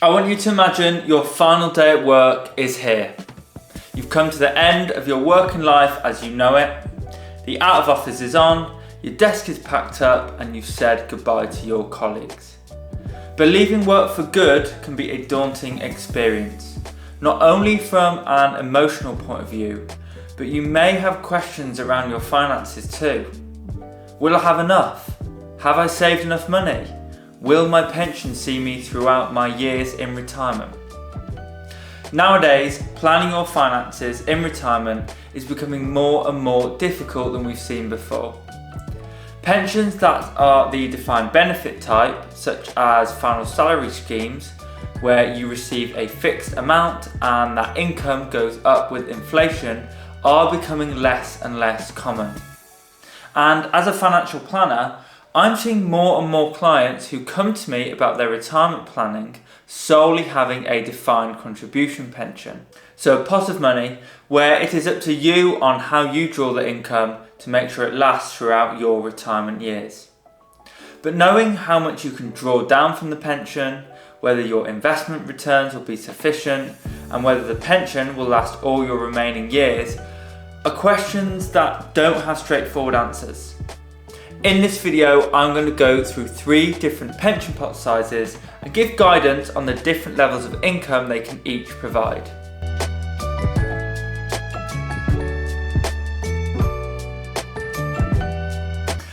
I want you to imagine your final day at work is here. You've come to the end of your working life as you know it. The out of office is on, your desk is packed up, and you've said goodbye to your colleagues. But leaving work for good can be a daunting experience, not only from an emotional point of view, but you may have questions around your finances too. Will I have enough? Have I saved enough money? Will my pension see me throughout my years in retirement? Nowadays, planning your finances in retirement is becoming more and more difficult than we've seen before. Pensions that are the defined benefit type, such as final salary schemes, where you receive a fixed amount and that income goes up with inflation, are becoming less and less common. And as a financial planner, I'm seeing more and more clients who come to me about their retirement planning solely having a defined contribution pension. So a pot of money where it is up to you on how you draw the income to make sure it lasts throughout your retirement years. But knowing how much you can draw down from the pension, whether your investment returns will be sufficient, and whether the pension will last all your remaining years are questions that don't have straightforward answers. In this video, I'm going to go through 3 different pension pot sizes and give guidance on the different levels of income they can each provide.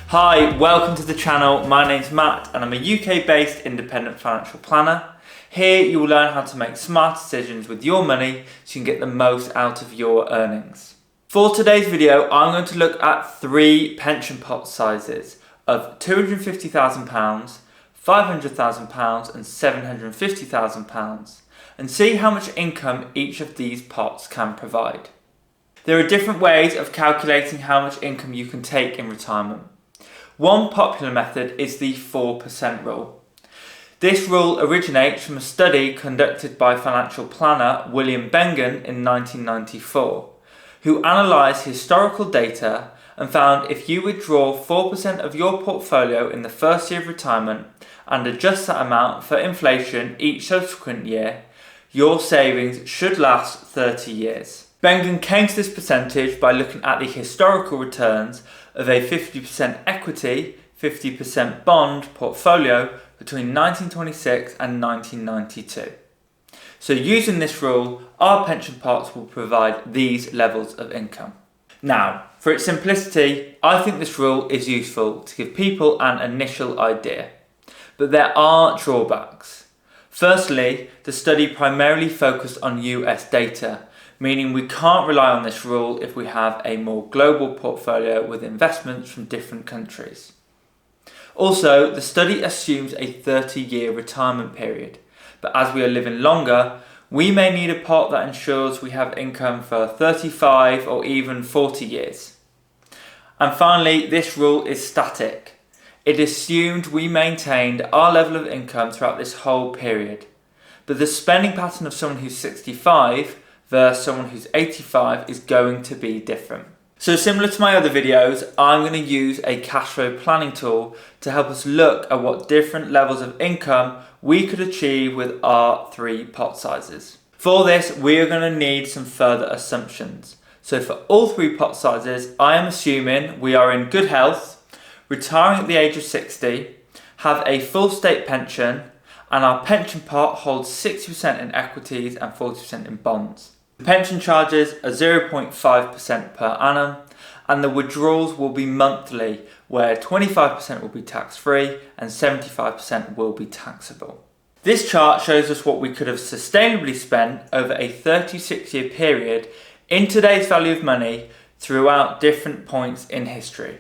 Hi, welcome to the channel. My name's Matt and I'm a UK-based independent financial planner. Here you will learn how to make smart decisions with your money so you can get the most out of your earnings. For today's video, I'm going to look at 3 pension pot sizes of £250,000, £500,000 and £750,000 and see how much income each of these pots can provide. There are different ways of calculating how much income you can take in retirement. One popular method is the 4% rule. This rule originates from a study conducted by financial planner William Bengen in 1994. Who analysed historical data and found if you withdraw 4% of your portfolio in the first year of retirement and adjust that amount for inflation each subsequent year, your savings should last 30 years. Bengen came to this percentage by looking at the historical returns of a 50% equity, 50% bond portfolio between 1926 and 1992. So using this rule, our pension pots will provide these levels of income. Now, for its simplicity, I think this rule is useful to give people an initial idea. But there are drawbacks. Firstly, the study primarily focused on US data, meaning we can't rely on this rule if we have a more global portfolio with investments from different countries. Also, the study assumes a 30-year retirement period. But as we are living longer, we may need a pot that ensures we have income for 35 or even 40 years. And finally, this rule is static. It assumed we maintained our level of income throughout this whole period. But the spending pattern of someone who's 65 versus someone who's 85 is going to be different. So similar to my other videos, I'm going to use a cash flow planning tool to help us look at what different levels of income we could achieve with our 3 pot sizes. For this, we are going to need some further assumptions. So for all 3 pot sizes, I am assuming we are in good health, retiring at the age of 60, have a full state pension, and our pension pot holds 60% in equities and 40% in bonds. The pension charges are 0.5% per annum, and the withdrawals will be monthly, where 25% will be tax-free and 75% will be taxable. This chart shows us what we could have sustainably spent over a 36-year period in today's value of money throughout different points in history.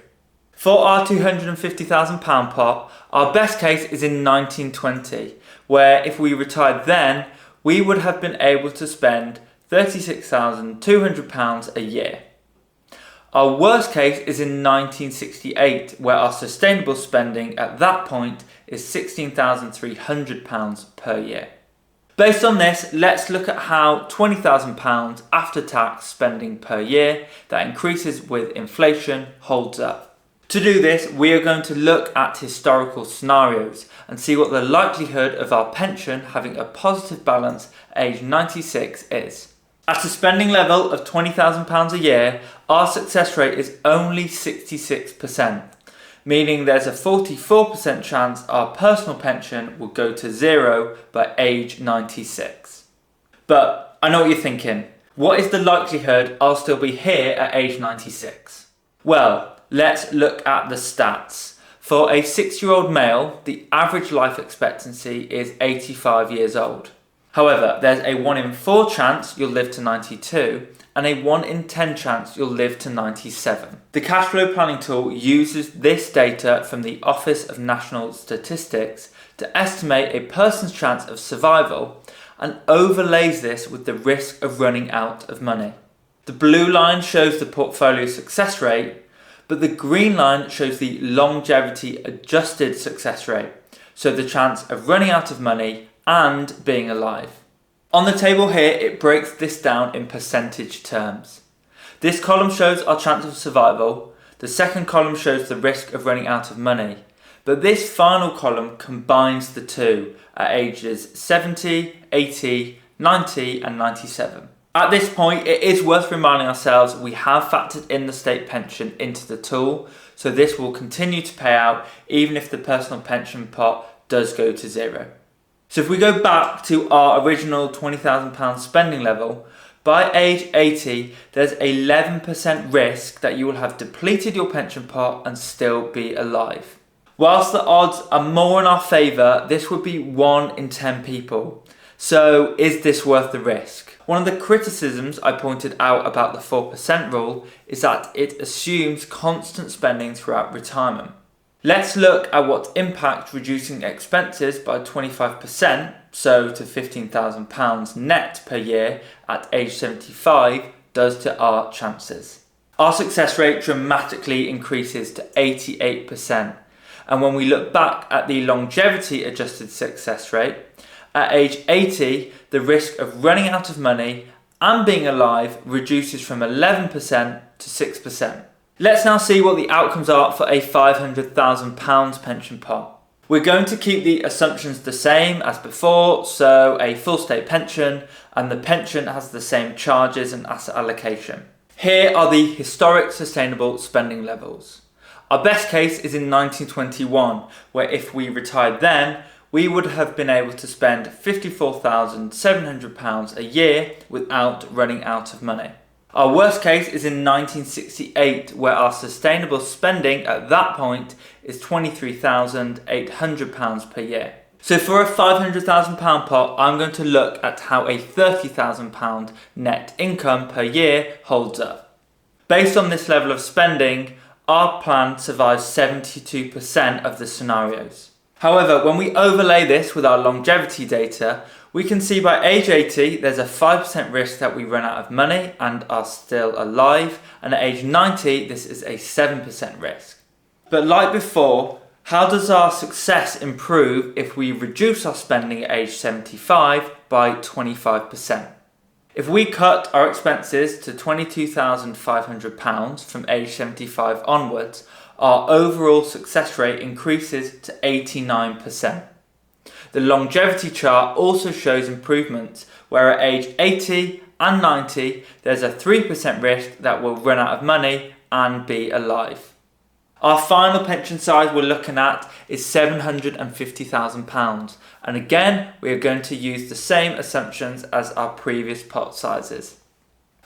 For our £250,000 pot, our best case is in 1920, where if we retired then, we would have been able to spend £36,200 a year. Our worst case is in 1968, where our sustainable spending at that point is £16,300 per year. Based on this, let's look at how £20,000 after tax spending per year that increases with inflation holds up. To do this, we are going to look at historical scenarios and see what the likelihood of our pension having a positive balance at age 96 is. At a spending level of £20,000 a year, our success rate is only 66%, meaning there's a 44% chance our personal pension will go to zero by age 96. But I know what you're thinking. What is the likelihood I'll still be here at age 96? Well, let's look at the stats. For a 6-year-old male, the average life expectancy is 85 years old. However, there's a 1 in 4 chance you'll live to 92 and a 1 in 10 chance you'll live to 97. The cash flow planning tool uses this data from the Office of National Statistics to estimate a person's chance of survival and overlays this with the risk of running out of money. The blue line shows the portfolio success rate, but the green line shows the longevity adjusted success rate, so the chance of running out of money and being alive. On the table here, it breaks this down in percentage terms. This column shows our chance of survival, the second column shows the risk of running out of money, but this final column combines the two at ages 70, 80, 90 and 97. At this point, it is worth reminding ourselves we have factored in the state pension into the tool, so this will continue to pay out even if the personal pension pot does go to zero. So if we go back to our original £20,000 spending level, by age 80, there's 11% risk that you will have depleted your pension pot and still be alive. Whilst the odds are more in our favour, this would be 1 in 10 people. So is this worth the risk? One of the criticisms I pointed out about the 4% rule is that it assumes constant spending throughout retirement. Let's look at what impact reducing expenses by 25%, so to £15,000 net per year at age 75, does to our chances. Our success rate dramatically increases to 88%, and when we look back at the longevity adjusted success rate, at age 80, the risk of running out of money and being alive reduces from 11% to 6%. Let's now see what the outcomes are for a £500,000 pension pot. We're going to keep the assumptions the same as before, so a full state pension, and the pension has the same charges and asset allocation. Here are the historic sustainable spending levels. Our best case is in 1921, where if we retired then, we would have been able to spend £54,700 a year without running out of money. Our worst case is in 1968, where our sustainable spending at that point is £23,800 per year. So for a £500,000 pot, I'm going to look at how a £30,000 net income per year holds up. Based on this level of spending, our plan survives 72% of the scenarios. However, when we overlay this with our longevity data, we can see by age 80 there's a 5% risk that we run out of money and are still alive, and at age 90 this is a 7% risk. But like before, how does our success improve if we reduce our spending at age 75 by 25%? If we cut our expenses to £22,500 from age 75 onwards, our overall success rate increases to 89%. The longevity chart also shows improvements, where at age 80 and 90 there's a 3% risk that we'll run out of money and be alive. Our final pension size we're looking at is £750,000, and again we are going to use the same assumptions as our previous pot sizes.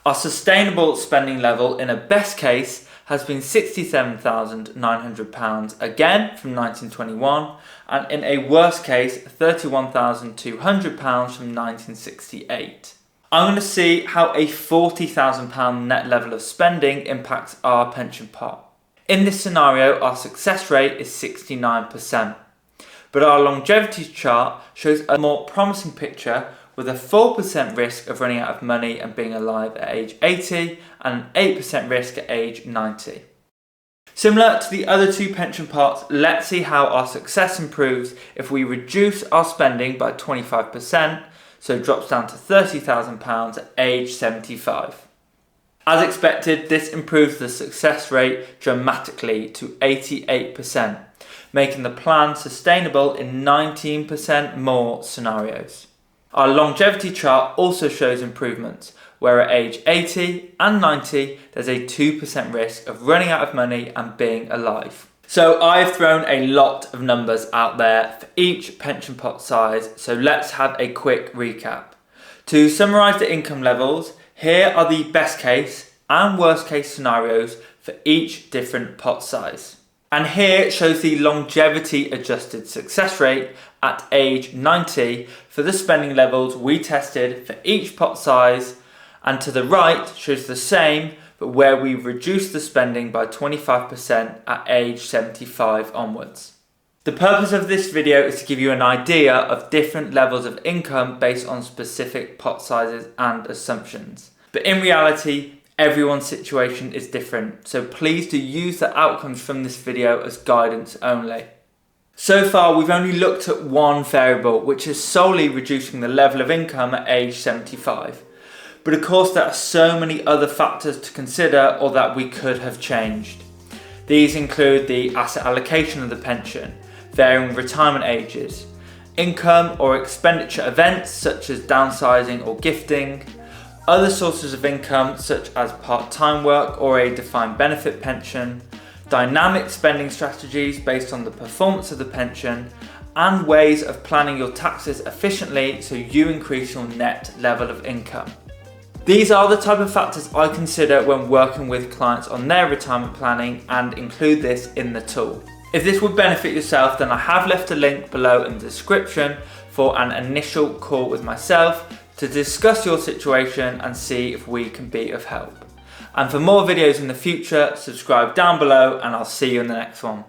Our sustainable spending level in a best case has been £67,900 again from 1921, and in a worst case £31,200 from 1968. I'm going to see how a £40,000 net level of spending impacts our pension pot. In this scenario, our success rate is 69%, but our longevity chart shows a more promising picture with a 4% risk of running out of money and being alive at age 80 and an 8% risk at age 90. Similar to the other two pension pots, let's see how our success improves if we reduce our spending by 25%, so it drops down to £30,000 at age 75. As expected, this improves the success rate dramatically to 88%, making the plan sustainable in 19% more scenarios. Our longevity chart also shows improvements, where at age 80 and 90, there's a 2% risk of running out of money and being alive. So I've thrown a lot of numbers out there for each pension pot size, so let's have a quick recap. To summarise the income levels, here are the best case and worst case scenarios for each different pot size. And here it shows the longevity adjusted success rate at age 90 for the spending levels we tested for each pot size, and to the right shows the same but where we reduced the spending by 25% at age 75 onwards. The purpose of this video is to give you an idea of different levels of income based on specific pot sizes and assumptions. But in reality, everyone's situation is different, so please do use the outcomes from this video as guidance only. So far, we've only looked at one variable, which is solely reducing the level of income at age 75. But of course, there are so many other factors to consider or that we could have changed. These include the asset allocation of the pension, varying retirement ages, income or expenditure events such as downsizing or gifting, other sources of income such as part-time work or a defined benefit pension, dynamic spending strategies based on the performance of the pension, and ways of planning your taxes efficiently so you increase your net level of income. These are the type of factors I consider when working with clients on their retirement planning and include this in the tool. If this would benefit yourself, then I have left a link below in the description for an initial call with myself to discuss your situation and see if we can be of help. And for more videos in the future, subscribe down below and I'll see you in the next one.